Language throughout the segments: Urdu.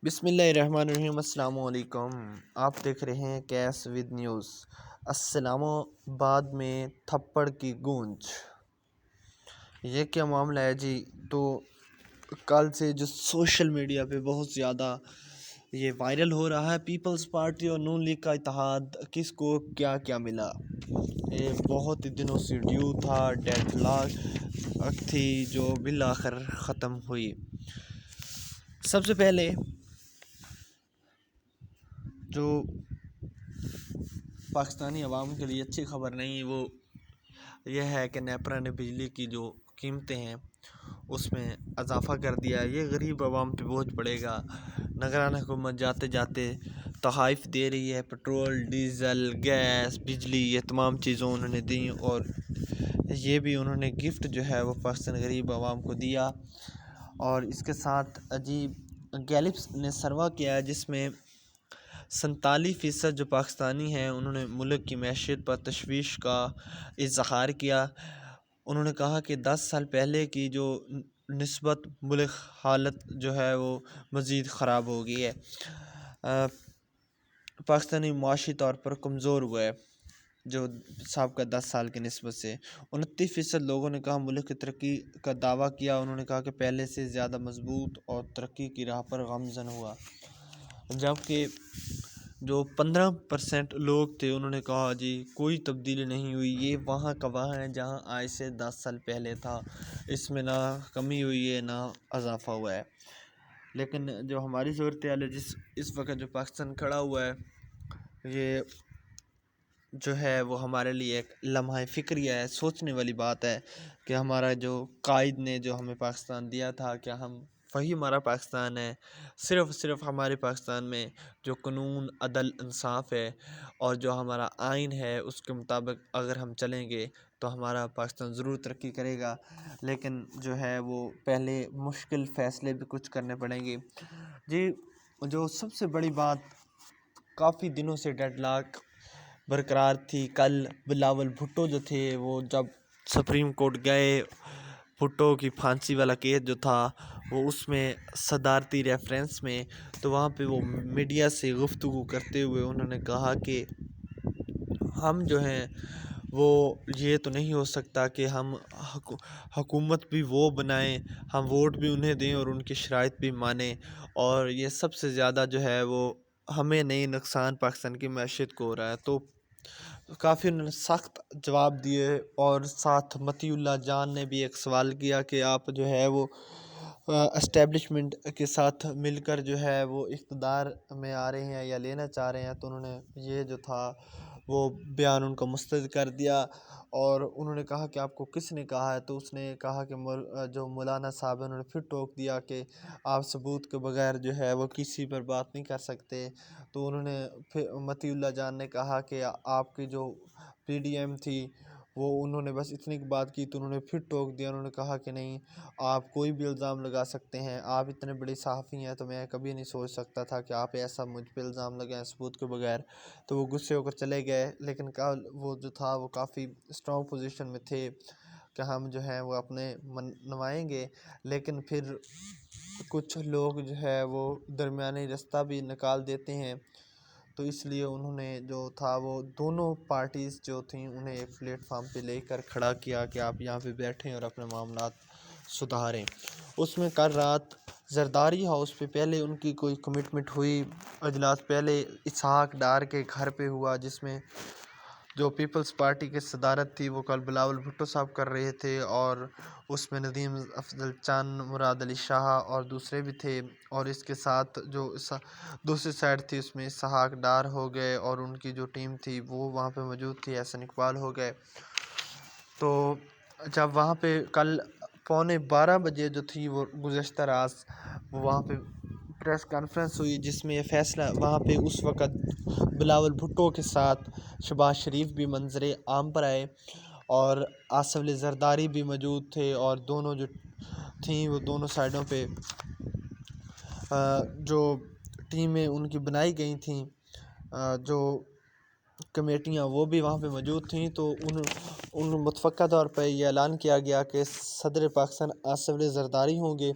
بسم اللہ الرحمن الرحیم۔ السلام علیکم، آپ دیکھ رہے ہیں کیس ود نیوز۔ اسلام آباد میں تھپڑ کی گونج، یہ کیا معاملہ ہے جی؟ تو کل سے جو سوشل میڈیا پہ بہت زیادہ یہ وائرل ہو رہا ہے، پیپلز پارٹی اور نون لیگ کا اتحاد، کس کو کیا کیا ملا۔ یہ بہت دنوں سے ڈیو تھا، ڈیڈ لاک تھی جو بالآخر ختم ہوئی۔ سب سے پہلے جو پاکستانی عوام کے لیے اچھی خبر نہیں، وہ یہ ہے کہ نیپرا نے بجلی کی جو قیمتیں ہیں اس میں اضافہ کر دیا۔ یہ غریب عوام پہ بوجھ پڑے گا۔ نگران حکومت جاتے جاتے تحائف دے رہی ہے، پٹرول، ڈیزل، گیس، بجلی، یہ تمام چیزوں انہوں نے دیں، اور یہ بھی انہوں نے گفٹ جو ہے وہ پاکستان غریب عوام کو دیا۔ اور اس کے ساتھ عجیب گیلپس نے سروا کیا ہے، جس میں 47% جو پاکستانی ہیں انہوں نے ملک کی معیشت پر تشویش کا اظہار کیا۔ انہوں نے کہا کہ 10 سال پہلے کی جو نسبت ملک حالت جو ہے وہ مزید خراب ہو گئی ہے۔ پاکستانی معاشی طور پر کمزور ہوا ہے جو سابقہ 10 سال کی نسبت سے۔ 29% لوگوں نے کہا ملک کی ترقی کا دعویٰ کیا۔ انہوں نے کہا کہ پہلے سے زیادہ مضبوط اور ترقی کی راہ پر گامزن ہوا، جبکہ جو 15% لوگ تھے انہوں نے کہا جی کوئی تبدیلی نہیں ہوئی، یہ وہاں کا وہاں ہے جہاں آج سے 10 سال پہلے تھا، اس میں نہ کمی ہوئی ہے نہ اضافہ ہوا ہے۔ لیکن جو ہماری صورتحال ہے، اس وقت جو پاکستان کھڑا ہوا ہے، یہ جو ہے وہ ہمارے لیے ایک لمحہ فکریہ ہے، سوچنے والی بات ہے کہ ہمارا جو قائد نے جو ہمیں پاکستان دیا تھا، کیا ہم وہی ہمارا پاکستان ہے؟ صرف ہمارے پاکستان میں جو قانون، عدل، انصاف ہے اور جو ہمارا آئین ہے اس کے مطابق اگر ہم چلیں گے تو ہمارا پاکستان ضرور ترقی کرے گا۔ لیکن جو ہے وہ پہلے مشکل فیصلے بھی کچھ کرنے پڑیں گے جی۔ جو سب سے بڑی بات، کافی دنوں سے ڈیڈ لاک برقرار تھی۔ کل بلاول بھٹو جو تھے وہ جب سپریم کورٹ گئے، بھٹو کی پھانسی والا کیس جو تھا وہ اس میں صدارتی ریفرنس میں، تو وہاں پہ وہ میڈیا سے گفتگو کرتے ہوئے انہوں نے کہا کہ ہم جو ہیں وہ یہ تو نہیں ہو سکتا کہ ہم حکومت بھی وہ بنائیں، ہم ووٹ بھی انہیں دیں اور ان کی شرائط بھی مانیں، اور یہ سب سے زیادہ جو ہے وہ ہمیں نہیں نقصان پاکستان کی معیشت کو ہو رہا ہے۔ تو کافی انہوں نے سخت جواب دیے، اور ساتھ مطیع اللہ جان نے بھی ایک سوال کیا کہ آپ جو ہے وہ اسٹیبلشمنٹ کے ساتھ مل کر جو ہے وہ اقتدار میں آ رہے ہیں یا لینا چاہ رہے ہیں، تو انہوں نے یہ جو تھا وہ بیان ان کو مسترد کر دیا، اور انہوں نے کہا کہ آپ کو کس نے کہا ہے؟ تو اس نے کہا کہ جو مولانا صاحب ہیں، انہوں نے پھر ٹوک دیا کہ آپ ثبوت کے بغیر جو ہے وہ کسی پر بات نہیں کر سکتے۔ تو انہوں نے پھر مطیع اللہ جان نے کہا کہ آپ کی جو پی ڈی ایم تھی وہ انہوں نے بس اتنی بات کی، تو انہوں نے پھر ٹوک دیا۔ انہوں نے کہا کہ نہیں، آپ کوئی بھی الزام لگا سکتے ہیں، آپ اتنے بڑے صحافی ہیں، تو میں کبھی نہیں سوچ سکتا تھا کہ آپ ایسا مجھ پہ الزام لگائیں ثبوت کے بغیر۔ تو وہ غصے ہو کر چلے گئے، لیکن وہ جو تھا وہ کافی اسٹرانگ پوزیشن میں تھے کہ ہم جو ہیں وہ اپنے منوائیں گے، لیکن پھر کچھ لوگ جو ہے وہ درمیانی رستہ بھی نکال دیتے ہیں، تو اس لیے انہوں نے جو تھا وہ دونوں پارٹیز جو تھیں انہیں ایک پلیٹ فارم پہ لے کر کھڑا کیا کہ آپ یہاں پہ بیٹھیں اور اپنے معاملات سدھاریں۔ اس میں کل رات زرداری ہاؤس پہ پہلے ان کی کوئی کمٹمنٹ ہوئی، اجلاس پہلے اسحاق ڈار کے گھر پہ ہوا، جس میں جو پیپلز پارٹی کی صدارت تھی وہ کل بلاول بھٹو صاحب کر رہے تھے، اور اس میں ندیم افضل چند، مراد علی شاہ اور دوسرے بھی تھے، اور اس کے ساتھ جو دوسری سائڈ تھی اس میں اسحاق ڈار ہو گئے، اور ان کی جو ٹیم تھی وہ وہاں پہ موجود تھی، احسن اقبال ہو گئے۔ تو جب وہاں پہ کل 11:15 بجے جو تھی وہ گزشتہ رات وہ وہاں پہ پریس کانفرنس ہوئی، جس میں یہ فیصلہ وہاں پہ اس وقت بلاول بھٹو کے ساتھ شہباز شریف بھی منظر عام پر آئے، اور آصف علی زرداری بھی موجود تھے، اور دونوں جو تھیں وہ دونوں سائڈوں پہ جو ٹیمیں ان کی بنائی گئی تھیں، جو کمیٹیاں، وہ بھی وہاں پہ موجود تھیں۔ تو ان متفقہ طور پہ یہ اعلان کیا گیا کہ صدر پاکستان آصف علی زرداری ہوں گے،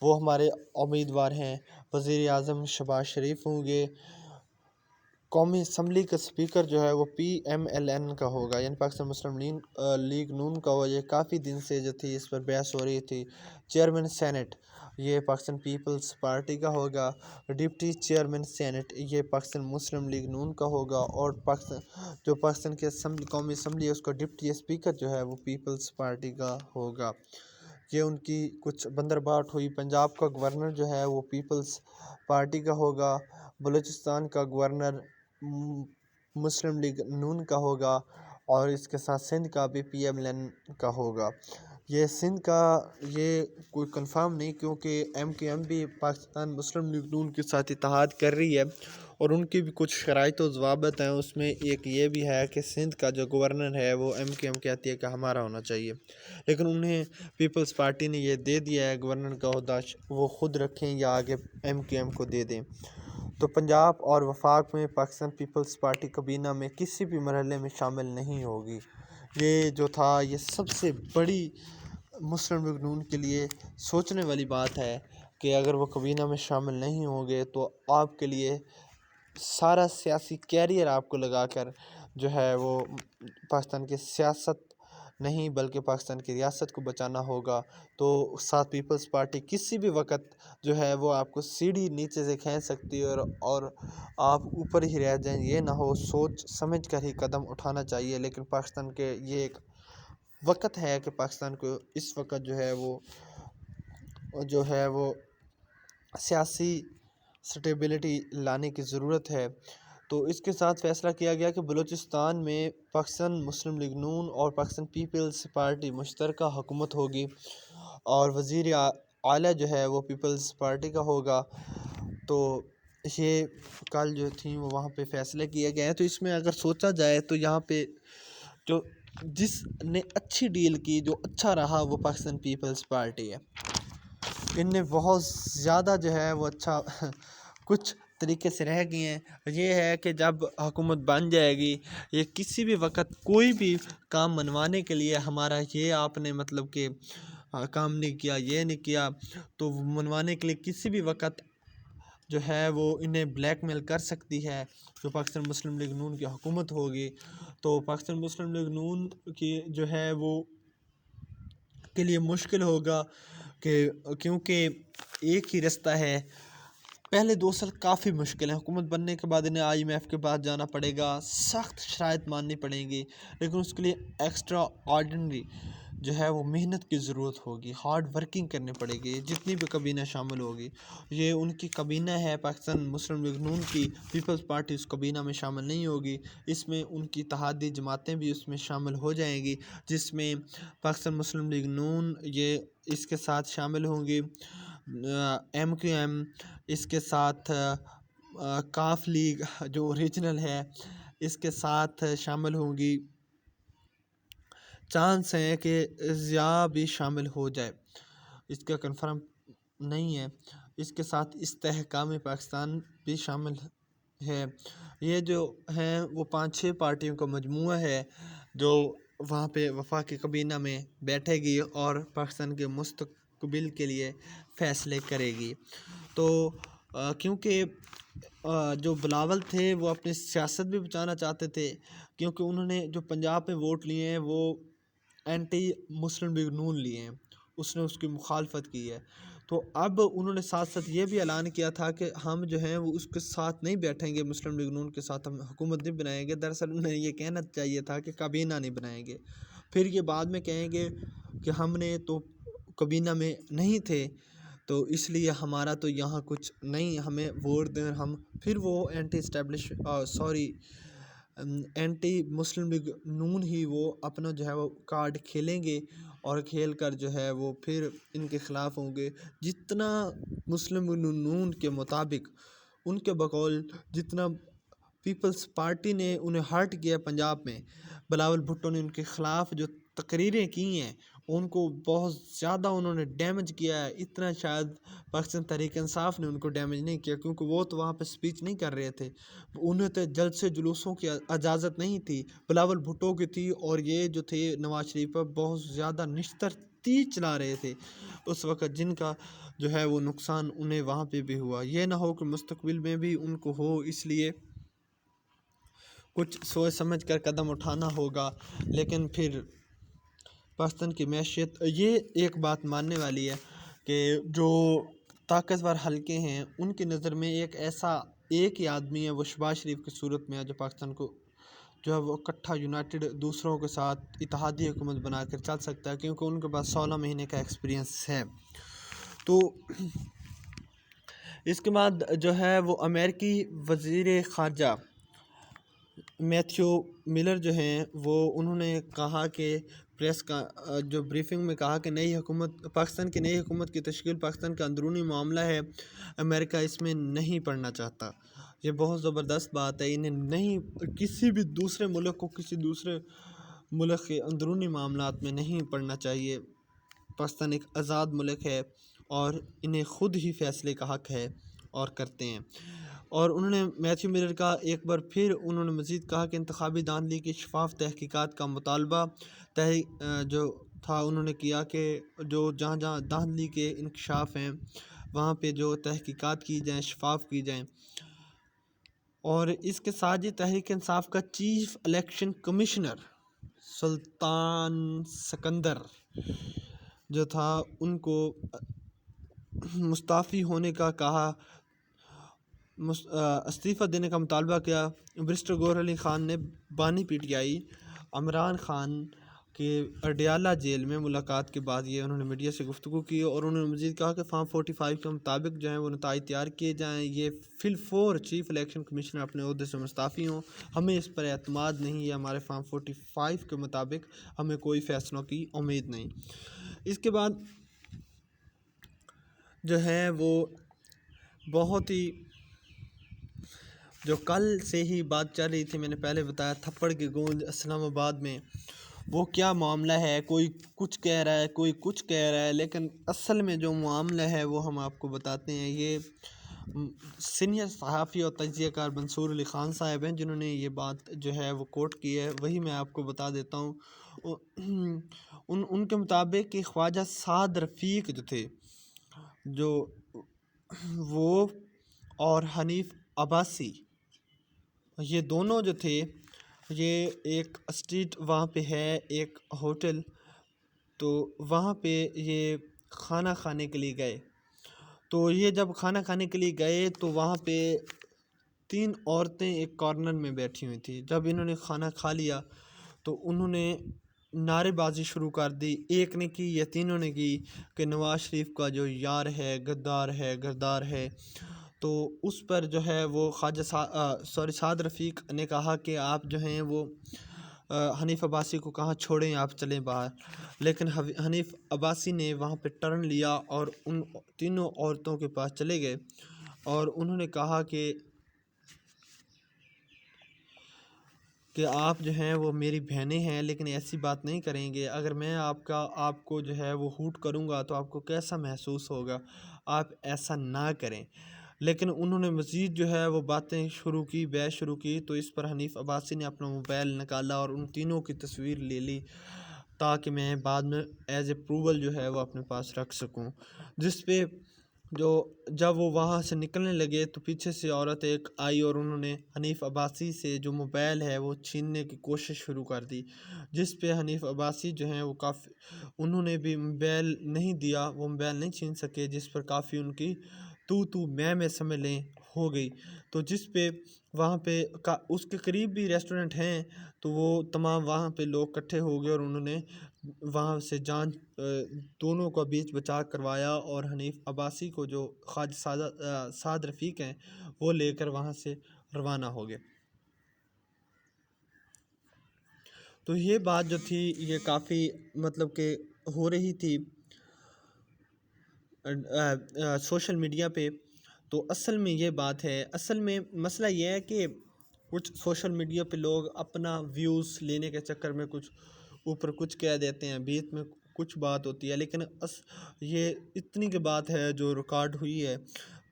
وہ ہمارے امیدوار ہیں۔ وزیر اعظم شہباز شریف ہوں گے۔ قومی اسمبلی کا اسپیکر جو ہے وہ PMLN کا ہوگا، یعنی پاکستان مسلم لیگ نون کا ہوگا۔ یہ کافی دن سے جو تھی اس پر بحث ہو رہی تھی۔ چیئرمین سینٹ یہ پاکستان پیپلز پارٹی کا ہوگا۔ ڈپٹی چیئرمین سینٹ یہ پاکستان مسلم لیگ نون کا ہوگا، اور پاکستان کی قومی اسمبلی ہے اس کا ڈپٹی اسپیکر جو ہے وہ پیپلز پارٹی کا ہوگا۔ یہ ان کی کچھ بندرباٹ ہوئی۔ پنجاب کا گورنر جو ہے وہ پیپلز پارٹی کا ہوگا۔ بلوچستان کا گورنر مسلم لیگ نون کا ہوگا، اور اس کے ساتھ سندھ کا بھی PMLN کا ہوگا۔ یہ سندھ کا یہ کوئی کنفرم نہیں، کیونکہ MQM بھی پاکستان مسلم لیگ نون کے ساتھ اتحاد کر رہی ہے، اور ان کی بھی کچھ شرائط و ضوابط ہیں۔ اس میں ایک یہ بھی ہے کہ سندھ کا جو گورنر ہے وہ MQM کہتی ہے کہ ہمارا ہونا چاہیے، لیکن انہیں پیپلز پارٹی نے یہ دے دیا ہے گورنر کا عہدہ، وہ خود رکھیں یا آگے MQM کو دے دیں۔ تو پنجاب اور وفاق میں پاکستان پیپلز پارٹی کابینہ میں کسی بھی مرحلے میں شامل نہیں ہوگی۔ یہ جو تھا یہ سب سے بڑی مسلم لیگ نون کے لیے سوچنے والی بات ہے کہ اگر وہ کابینہ میں شامل نہیں ہوں گے تو آپ کے لیے سارا سیاسی کیریئر آپ کو لگا کر جو ہے وہ پاکستان کی سیاست نہیں بلکہ پاکستان کی ریاست کو بچانا ہوگا۔ تو ساتھ پیپلز پارٹی کسی بھی وقت جو ہے وہ آپ کو سیڑھی نیچے سے کھینچ سکتی ہے، اور آپ اوپر ہی رہ جائیں۔ یہ نہ ہو، سوچ سمجھ کر ہی قدم اٹھانا چاہیے۔ لیکن پاکستان کے یہ ایک وقت ہے کہ پاکستان کو اس وقت جو ہے وہ سیاسی سٹیبلٹی لانے کی ضرورت ہے۔ تو اس کے ساتھ فیصلہ کیا گیا کہ بلوچستان میں پاکستان مسلم لیگ نون اور پاکستان پیپلز پارٹی مشترکہ حکومت ہوگی، اور وزیر اعلیٰ جو ہے وہ پیپلز پارٹی کا ہوگا۔ تو یہ کل جو تھیں وہ وہاں پہ فیصلے کیے گئے ہیں۔ تو اس میں اگر سوچا جائے تو یہاں پہ جو جس نے اچھی ڈیل کی، جو اچھا رہا، وہ پاکستان پیپلز پارٹی ہے۔ ان نے بہت زیادہ جو ہے وہ اچھا کچھ طریقے سے رہ گئے ہیں۔ یہ ہے کہ جب حکومت بن جائے گی، یہ کسی بھی وقت کوئی بھی کام منوانے کے لیے ہمارا یہ آپ نے مطلب کہ کام نہیں کیا، یہ نہیں کیا، تو منوانے کے لیے کسی بھی وقت جو ہے وہ انہیں بلیک میل کر سکتی ہے۔ جو پاکستان مسلم لیگ نون کی حکومت ہوگی تو پاکستان مسلم لیگ نون کی جو ہے وہ کے لیے مشکل ہوگا، کیونکہ ایک ہی رستہ ہے۔ پہلے 2 سال کافی مشکل ہیں، حکومت بننے کے بعد انہیں IMF کے بعد جانا پڑے گا، سخت شرائط ماننی پڑیں گی، لیکن اس کے لیے ایکسٹرا آرڈنری جو ہے وہ محنت کی ضرورت ہوگی، ہارڈ ورکنگ کرنی پڑے گی۔ جتنی بھی کابینہ شامل ہوگی، یہ ان کی کابینہ ہے پاکستان مسلم لیگ نون کی، پیپلز پارٹی اس کابینہ میں شامل نہیں ہوگی۔ اس میں ان کی اتحادی جماعتیں بھی اس میں شامل ہو جائیں گی، جس میں پاکستان مسلم لیگ نون یہ اس کے ساتھ شامل ہوں گی، MQM اس کے ساتھ کاف لیگ جو ریجنل ہے اس کے ساتھ شامل ہوں گی۔ چانس ہے کہ ضیاء بھی شامل ہو جائے، اس کا کنفرم نہیں ہے۔ اس کے ساتھ استحکام پاکستان بھی شامل ہے۔ یہ جو ہیں وہ 5-6 پارٹیوں کا مجموعہ ہے جو وہاں پہ وفاقی کابینہ میں بیٹھے گی اور پاکستان کے مستقبل کے لیے فیصلے کرے گی۔ تو کیونکہ جو بلاول تھے وہ اپنی سیاست بھی بچانا چاہتے تھے، کیونکہ انہوں نے جو پنجاب میں ووٹ لیے ہیں وہ اینٹی مسلم لیگ نون لیے ہیں، اس نے اس کی مخالفت کی ہے۔ تو اب انہوں نے ساتھ ساتھ یہ بھی اعلان کیا تھا کہ ہم جو ہیں وہ اس کے ساتھ نہیں بیٹھیں گے، مسلم لیگ نون کے ساتھ ہم حکومت نہیں بنائیں گے۔ دراصل انہیں یہ کہنا چاہیے تھا کہ کابینہ نہیں بنائیں گے، پھر یہ بعد میں کہیں گے کہ ہم نے تو کابینہ میں نہیں تھے تو اس لیے ہمارا تو یہاں کچھ نہیں، ہمیں ووٹ دیں ہم، پھر وہ اینٹی مسلم لیگ نون ہی وہ اپنا جو ہے وہ کارڈ کھیلیں گے، اور کھیل کر جو ہے وہ پھر ان کے خلاف ہوں گے۔ جتنا مسلم لیگ نون کے مطابق ان کے بقول جتنا پیپلز پارٹی نے انہیں ہرٹ کیا پنجاب میں، بلاول بھٹو نے ان کے خلاف جو تقریریں کی ہیں ان کو بہت زیادہ انہوں نے ڈیمیج کیا ہے۔ اتنا شاید پاکستان تحریک انصاف نے ان کو ڈیمیج نہیں کیا، کیونکہ وہ تو وہاں پہ سپیچ نہیں کر رہے تھے، انہیں تو جلسے جلوسوں کی اجازت نہیں تھی، بلاول بھٹو کی تھی، اور یہ جو تھے نواز شریف پر بہت زیادہ نشتر تیز چلا رہے تھے اس وقت، جن کا جو ہے وہ نقصان انہیں وہاں پہ بھی ہوا۔ یہ نہ ہو کہ مستقبل میں بھی ان کو ہو، اس لیے کچھ سوچ سمجھ کر قدم اٹھانا ہوگا۔ لیکن پھر پاکستان کی معیشت، یہ ایک بات ماننے والی ہے کہ جو طاقتور حلقے ہیں ان کی نظر میں ایک ہی آدمی ہے، وہ شہباز شریف کی صورت میں ہے، جو پاکستان کو جو ہے وہ اکٹھا یونائٹڈ دوسروں کے ساتھ اتحادی حکومت بنا کر چل سکتا ہے، کیونکہ ان کے پاس 16 مہینے کا ایکسپیرینس ہے۔ تو اس کے بعد جو ہے وہ امریکی وزیر خارجہ میتھیو ملر جو ہیں انہوں نے کہا کہ پریس کا جو بریفنگ میں کہا کہ پاکستان کی نئی حکومت کی تشکیل پاکستان کا اندرونی معاملہ ہے، امریکہ اس میں نہیں پڑنا چاہتا۔ یہ بہت زبردست بات ہے، انہیں نہیں کسی بھی دوسرے ملک کو کسی دوسرے ملک کے اندرونی معاملات میں نہیں پڑنا چاہیے۔ پاکستان ایک آزاد ملک ہے اور انہیں خود ہی فیصلے کا حق ہے اور کرتے ہیں۔ اور انہوں نے میتھیو ملر کا ایک بار پھر انہوں نے مزید کہا کہ انتخابی دھاندلی کی شفاف تحقیقات کا مطالبہ جو تھا انہوں نے کیا کہ جو جہاں جہاں دھاندلی کے انکشاف ہیں وہاں پہ جو تحقیقات کی جائیں، شفاف کی جائیں۔ اور اس کے ساتھ ہی تحریک انصاف کا چیف الیکشن کمشنر سلطان سکندر جو تھا ان کو مستعفی ہونے کا کہا، استعفیٰ دینے کا مطالبہ کیا۔ برسٹر گور علی خان نے بانی P T I Imran Khan کے اڈیالہ جیل میں ملاقات کے بعد یہ انہوں نے میڈیا سے گفتگو کی، اور انہوں نے مزید کہا کہ فارم 45 کے مطابق جو ہیں وہ نتائج تیار کیے جائیں، یہ فی الفور چیف الیکشن کمشنر اپنے عہدے سے مستعفی ہوں، ہمیں اس پر اعتماد نہیں ہے، ہمارے فارم 45 کے مطابق ہمیں کوئی فیصلوں کی امید نہیں۔ اس کے بعد جو ہے وہ بہت ہی جو کل سے ہی بات چل رہی تھی، میں نے پہلے بتایا تھپڑ کی گونج اسلام آباد میں، وہ کیا معاملہ ہے، کوئی کچھ کہہ رہا ہے، کوئی کچھ کہہ رہا ہے، لیکن اصل میں جو معاملہ ہے وہ ہم آپ کو بتاتے ہیں۔ یہ سینئر صحافی اور تجزیہ کار منصور علی خان صاحب ہیں جنہوں نے یہ بات جو ہے وہ کوٹ کی ہے، وہی میں آپ کو بتا دیتا ہوں۔ ان کے مطابق کہ خواجہ سعد رفیق جو تھے، جو وہ اور حنیف عباسی، یہ دونوں جو تھے، یہ ایک اسٹریٹ وہاں پہ ہے ایک ہوٹل، تو وہاں پہ یہ کھانا کھانے کے لیے گئے۔ تو یہ جب کھانا کھانے کے لیے گئے تو وہاں پہ 3 عورتیں ایک کارنر میں بیٹھی ہوئی تھیں۔ جب انہوں نے کھانا کھا لیا تو انہوں نے نعرے بازی شروع کر دی، ایک نے کی، یہ تینوں نے کی کہ نواز شریف کا جو یار ہے، غدار ہے، غدار ہے۔ تو اس پر جو ہے وہ سعد رفیق نے کہا کہ آپ جو ہیں وہ حنیف عباسی کو کہاں چھوڑیں، آپ چلیں باہر۔ لیکن حنیف عباسی نے وہاں پہ ٹرن لیا اور ان تینوں عورتوں کے پاس چلے گئے اور انہوں نے کہا کہ آپ جو ہیں وہ میری بہنیں ہیں، لیکن ایسی بات نہیں کریں گے، اگر میں آپ کو جو ہے وہ ہوٹ کروں گا تو آپ کو کیسا محسوس ہوگا، آپ ایسا نہ کریں۔ لیکن انہوں نے مزید جو ہے وہ باتیں شروع کی، بحث شروع کی، تو اس پر حنیف عباسی نے اپنا موبائل نکالا اور ان تینوں کی تصویر لے لی تاکہ میں بعد میں ایز اے پروول جو ہے وہ اپنے پاس رکھ سکوں۔ جس پہ جب وہ وہاں سے نکلنے لگے تو پیچھے سے عورت ایک آئی اور انہوں نے حنیف عباسی سے جو موبائل ہے وہ چھیننے کی کوشش شروع کر دی، جس پہ حنیف عباسی جو ہیں وہ انہوں نے بھی موبائل نہیں دیا، وہ موبائل نہیں چھین سکے، جس پر کافی ان کی تو میں سمجھ لیں ہو گئی۔ تو جس پہ وہاں پہ اس کے قریب بھی ریسٹورنٹ ہیں، تو وہ تمام وہاں پہ لوگ اکٹھے ہو گئے اور انہوں نے وہاں سے جان دونوں کا بیچ بچا کروایا اور حنیف عباسی کو جو خواجہ سعد رفیق ہیں وہ لے کر وہاں سے روانہ ہو گئے۔ تو یہ بات جو تھی یہ کافی مطلب کہ ہو رہی تھی سوشل میڈیا پہ۔ تو اصل میں یہ بات ہے، اصل میں مسئلہ یہ ہے کہ کچھ سوشل میڈیا پہ لوگ اپنا ویوز لینے کے چکر میں کچھ اوپر کچھ کہہ دیتے ہیں، بیچ میں کچھ بات ہوتی ہے، لیکن یہ اتنی کی بات ہے جو ریکارڈ ہوئی ہے،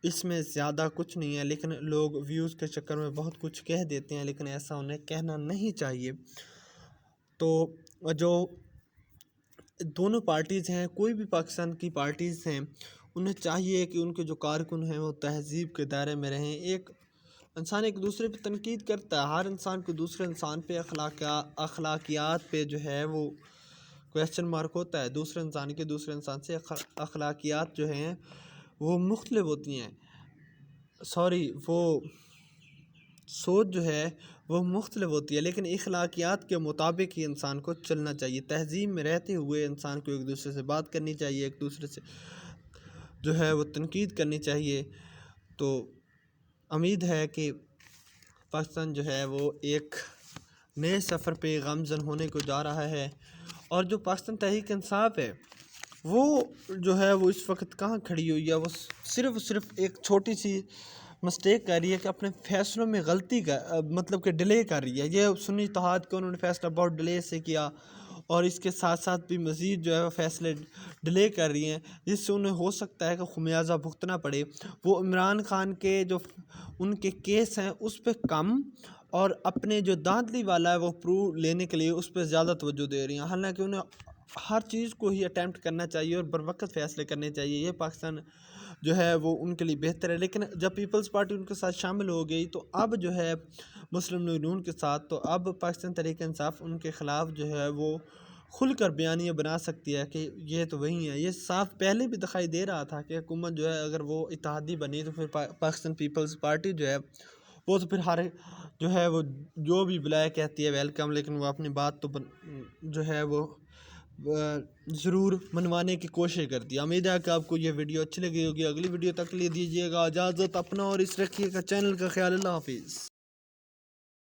اس میں زیادہ کچھ نہیں ہے، لیکن لوگ ویوز کے چکر میں بہت کچھ کہہ دیتے ہیں، لیکن ایسا انہیں کہنا نہیں چاہیے۔ تو جو دونوں پارٹیز ہیں، کوئی بھی پاکستان کی پارٹیز ہیں، انہیں چاہیے کہ ان کے جو کارکن ہیں وہ تہذیب کے دائرے میں رہیں۔ ایک انسان ایک دوسرے پہ تنقید کرتا ہے، ہر انسان کو دوسرے انسان پہ اخلاقیات پہ جو ہے وہ کویسچن مارک ہوتا ہے۔ دوسرے انسان سے اخلاقیات جو ہیں وہ مختلف ہوتی ہیں، وہ سوچ جو ہے وہ مختلف ہوتی ہے، لیکن اخلاقیات کے مطابق ہی انسان کو چلنا چاہیے۔ تہذیب میں رہتے ہوئے انسان کو ایک دوسرے سے بات کرنی چاہیے، ایک دوسرے سے جو ہے وہ تنقید کرنی چاہیے۔ تو امید ہے کہ پاکستان جو ہے وہ ایک نئے سفر پہ گامزن ہونے کو جا رہا ہے، اور جو پاکستان تحریک انصاف ہے وہ جو ہے وہ اس وقت کہاں کھڑی ہوئی ہے، وہ صرف ایک چھوٹی سی مسٹیک کر رہی ہے کہ اپنے فیصلوں میں غلطی کا مطلب کہ ڈیلے کر رہی ہے۔ یہ سنی اتحاد کو انہوں نے فیصلہ بہت ڈیلے سے کیا، اور اس کے ساتھ ساتھ بھی مزید جو ہے وہ فیصلے ڈیلے کر رہی ہیں، جس سے انہیں ہو سکتا ہے کہ خمیازہ بھگتنا پڑے۔ وہ عمران خان کے جو ان کے کیس ہیں اس پہ کم، اور اپنے جو دھاندلی والا ہے وہ پروو لینے کے لیے اس پہ زیادہ توجہ دے رہی ہیں، حالانکہ انہیں ہر چیز کو ہی اٹیمپٹ کرنا چاہیے اور بروقت فیصلے کرنے چاہیے۔ یہ پاکستان جو ہے وہ ان کے لیے بہتر ہے، لیکن جب پیپلز پارٹی ان کے ساتھ شامل ہو گئی تو اب جو ہے مسلم لیگ نون کے ساتھ، تو اب پاکستان تحریک انصاف ان کے خلاف جو ہے وہ کھل کر بیانیہ بنا سکتی ہے کہ یہ تو وہی ہے۔ یہ صاف پہلے بھی دکھائی دے رہا تھا کہ حکومت جو ہے اگر وہ اتحادی بنی تو پھر پاکستان پیپلز پارٹی جو ہے وہ تو پھر ہر جو ہے وہ جو بھی بلایا کہتی ہے ویلکم، لیکن وہ اپنی بات تو جو ہے وہ ضرور منوانے کی کوشش کرتی ہے۔ امید ہے کہ آپ کو یہ ویڈیو اچھی لگی ہوگی۔ اگلی ویڈیو تک لیے دیجیے گا اجازت، اپنا اور اس رکھیے گا چینل کا خیال۔ اللہ حافظ۔